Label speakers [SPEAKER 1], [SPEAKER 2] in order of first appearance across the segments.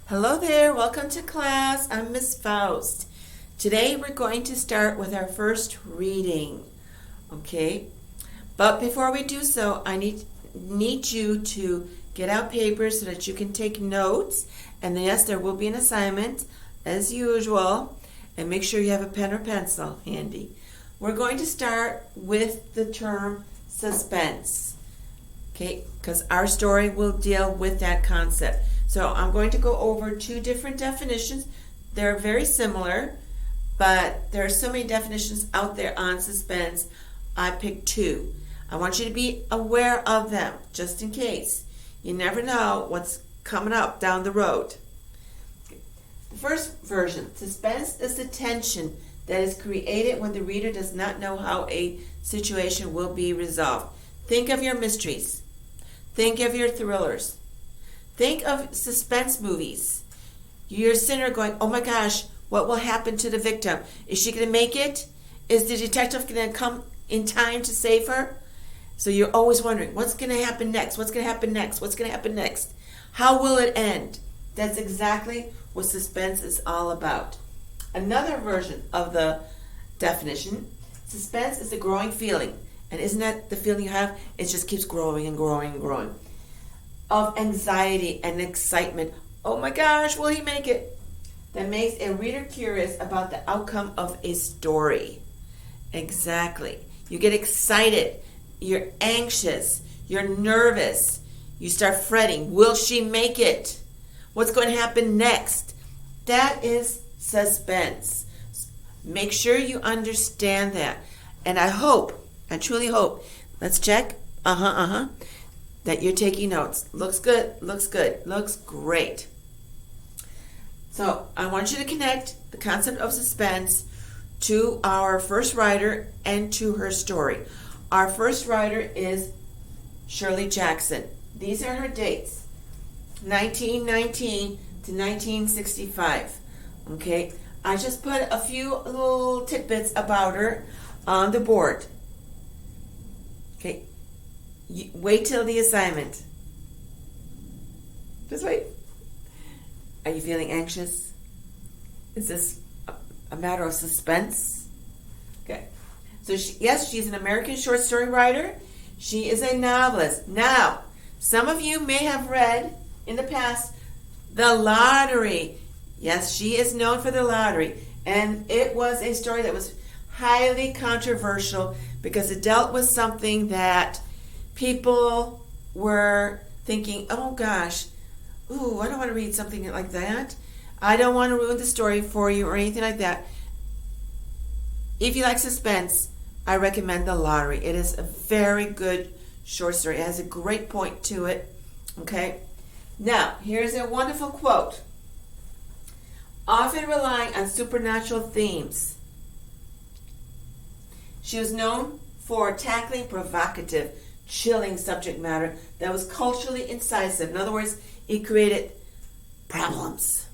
[SPEAKER 1] Hello there, welcome to class. I'm Miss Faust. Today we're going to start with our first reading. Okay? But before we do so, I need you to get out papers so that you can take notes. And yes, there will be an assignment as usual. And make sure you have a pen or pencil handy. We're going to start with the term suspense. Okay? Because our story will deal with that concept. So I'm going to go over two different definitions. They're very similar, but there are so many definitions out there on suspense. I picked two. I want you to be aware of them, just in case. You never know what's coming up down the road. The first version, suspense is the tension that is created when the reader does not know how a situation will be resolved. Think of your mysteries. Think of your thrillers. Think of suspense movies. You're sitting there going, oh my gosh, what will happen to the victim? Is she going to make it? Is the detective going to come in time to save her? So you're always wondering, what's going to happen next? What's going to happen next? What's going to happen next? How will it end? That's exactly what suspense is all about. Another version of the definition, suspense is a growing feeling. And isn't that the feeling you have? It just keeps growing and growing and growing. Of anxiety and excitement. Oh my gosh, will he make it? That makes a reader curious about the outcome of a story. Exactly. You get excited. You're anxious. You're nervous. You start fretting. Will she make it? What's going to happen next? That is suspense. Make sure you understand that. And I truly hope, let's check. That you're taking notes. Looks good, looks great. So I want you to connect the concept of suspense to our first writer and to her story. Our first writer is Shirley Jackson. These are her dates, 1919 to 1965. Okay, I just put a few little tidbits about her on the board. Okay. Wait till the assignment. Just wait. Are you feeling anxious? Is this a matter of suspense? Okay. So she's an American short story writer. She is a novelist. Now, some of you may have read in the past The Lottery. Yes, she is known for The Lottery. And it was a story that was highly controversial because it dealt with something that people were thinking, oh gosh, I don't want to read something like that. I don't want to ruin the story for you or anything like that. If you like suspense, I recommend The Lottery. It is a very good short story. It has a great point to it. Okay? Now, here's a wonderful quote. Often relying on supernatural themes, she was known for tackling provocative, chilling subject matter that was culturally incisive. In other words, it created problems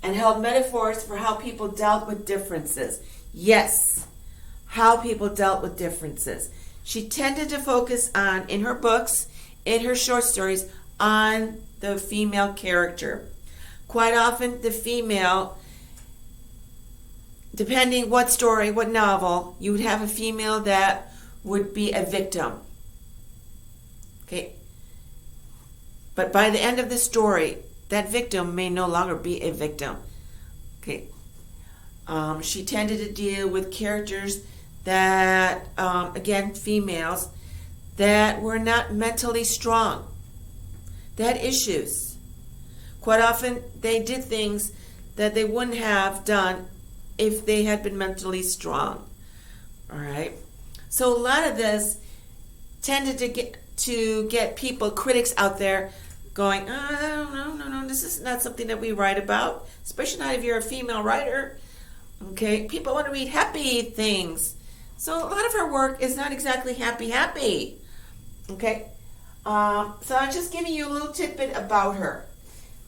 [SPEAKER 1] and held metaphors for how people dealt with differences. Yes, how people dealt with differences. She tended to focus on, in her books, in her short stories, on the female character. Quite often, the female, depending what story, what novel, you would have a female that would be a victim. Okay, but by the end of the story, that victim may no longer be a victim. Okay, she tended to deal with characters that, again, females that were not mentally strong. They had issues. Quite often, they did things that they wouldn't have done if they had been mentally strong. All right, so a lot of this tended to get people, critics out there going, no, this is not something that we write about, especially not if you're a female writer. Okay, people want to read happy things. So a lot of her work is not exactly happy. Okay, so I'm just giving you a little tidbit about her.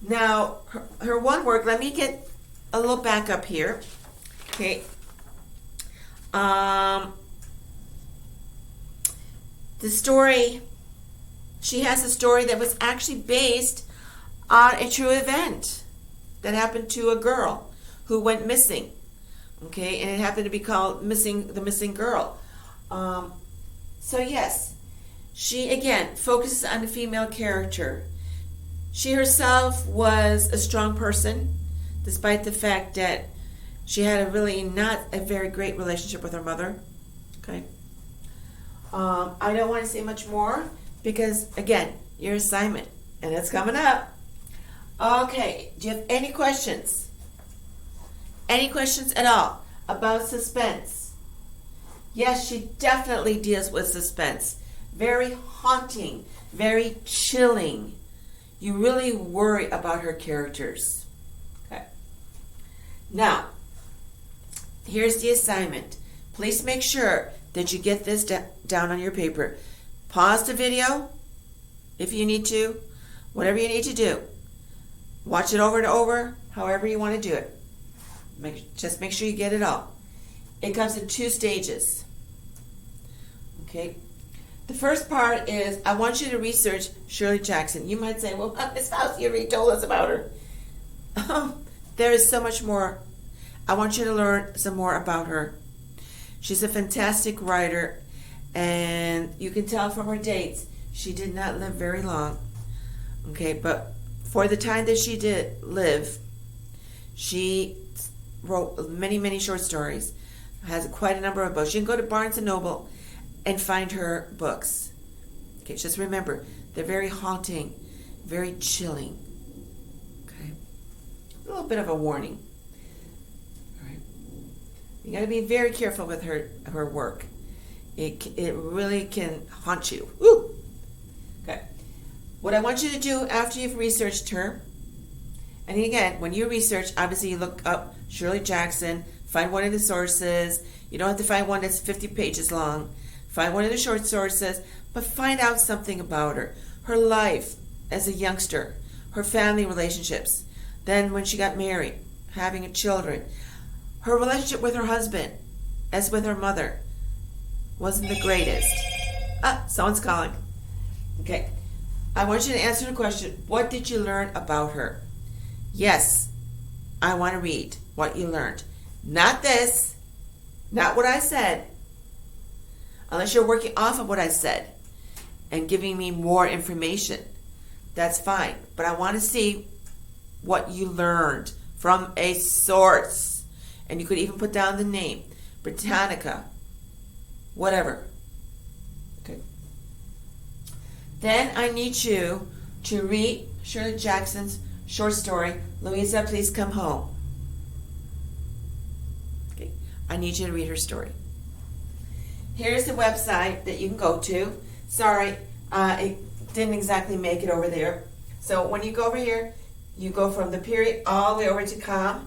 [SPEAKER 1] Now, her one work, let me get a little back up here. Okay, the story, she has a story that was actually based on a true event. that happened to a girl who went missing. Okay, and it happened to be called The Missing Girl. So yes, she again focuses on the female character. She herself was a strong person, despite the fact that she had a really not a very great relationship with her mother. Okay. I don't want to say much more because, again, your assignment, and it's coming up. Okay, do you have any questions? Any questions at all about suspense? Yes, she definitely deals with suspense. Very haunting, very chilling. You really worry about her characters. Okay. Now, here's the assignment. Please make sure that you get this down on your paper. Pause the video if you need to. Whatever you need to do. Watch it over and over, however you want to do it. Just make sure you get it all. It comes in 2 stages. Okay. The first part is, I want you to research Shirley Jackson. You might say, well, Miss Faust, you already told us about her. There is so much more. I want you to learn some more about her. She's a fantastic writer, and you can tell from her dates, she did not live very long. Okay, but for the time that she did live, she wrote many, many short stories, has quite a number of books. You can go to Barnes & Noble and find her books. Okay, just remember, they're very haunting, very chilling. Okay, a little bit of a warning. All right, you got to be very careful with her work. It really can haunt you. Woo! Okay, what I want you to do after you've researched her, and again, when you research, obviously you look up Shirley Jackson, find one of the sources. You don't have to find one that's 50 pages long. Find one of the short sources, but find out something about her life as a youngster, her family relationships, then when she got married, having children, her relationship with her husband, as with her mother, wasn't the greatest. Someone's calling. Okay, I want you to answer the question, what did you learn about her? Yes, I want to read what you learned. Not this, not what I said. Unless you're working off of what I said and giving me more information, that's fine. But I want to see what you learned from a source. And you could even put down the name, Britannica, whatever. Okay. Then I need you to read Shirley Jackson's short story, Louisa, Please Come Home. Okay. I need you to read her story. Here's the website that you can go to. Sorry, it didn't exactly make it over there. So when you go over here, you go from the period all the way over to com.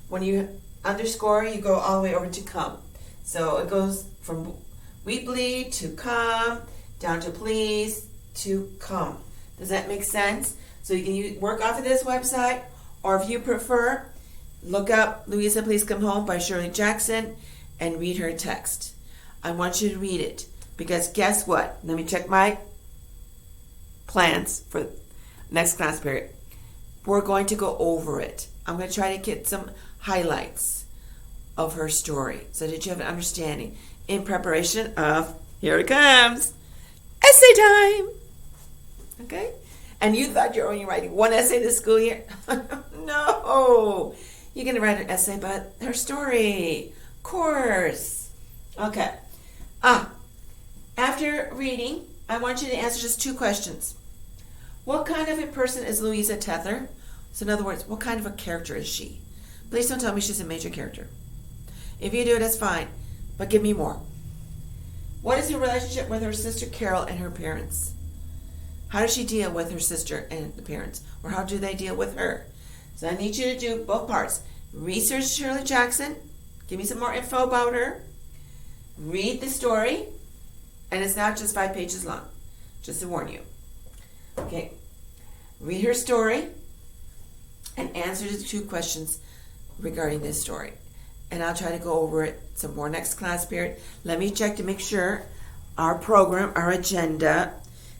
[SPEAKER 1] When you underscore, you go all the way over to com. So it goes from we bleed to com, down to please to come. Does that make sense? So you can work off of this website, or if you prefer, look up Louisa, Please Come Home by Shirley Jackson and read her text. I want you to read it because guess what? Let me check my plans for next class period. We're going to go over it. I'm going to try to get some highlights of her story so that you have an understanding in preparation of, here it comes, essay time. Okay? And you thought you're only writing one essay this school year? No. You're going to write an essay about her story. Course. Okay. After reading, I want you to answer just 2 questions. What kind of a person is Louisa Tether? So in other words, what kind of a character is she? Please don't tell me she's a major character. If you do, that's fine, but give me more. What is her relationship with her sister Carol and her parents? How does she deal with her sister and the parents? Or how do they deal with her? So I need you to do both parts. Research Shirley Jackson. Give me some more info about her. Read the story. And it's not just 5 pages long. Just to warn you. Okay. Read her story. And answer the 2 questions regarding this story. And I'll try to go over it some more next class period. Let me check to make sure our program, our agenda,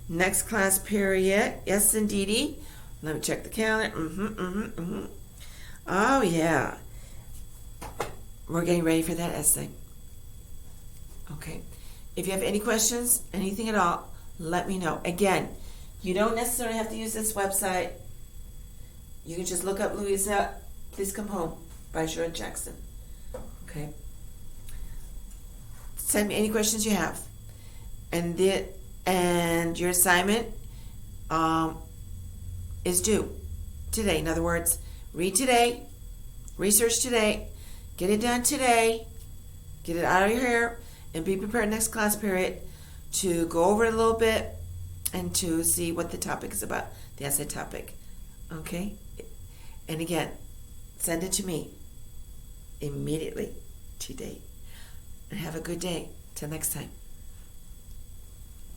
[SPEAKER 1] next class period. Yes, indeedy. Let me check the calendar. Oh, yeah. We're getting ready for that essay. Okay. If you have any questions, anything at all, let me know. Again, you don't necessarily have to use this website. You can just look up Louisa, Please Come Home by Shirley Jackson. Okay. Send me any questions you have. And your assignment is due today. In other words, read today, research today, get it done today, get it out of your hair, and be prepared next class period to go over it a little bit and to see what the topic is about, the essay topic. Okay? And again, send it to me immediately today. And have a good day. Till next time.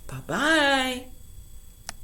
[SPEAKER 1] Bye-bye.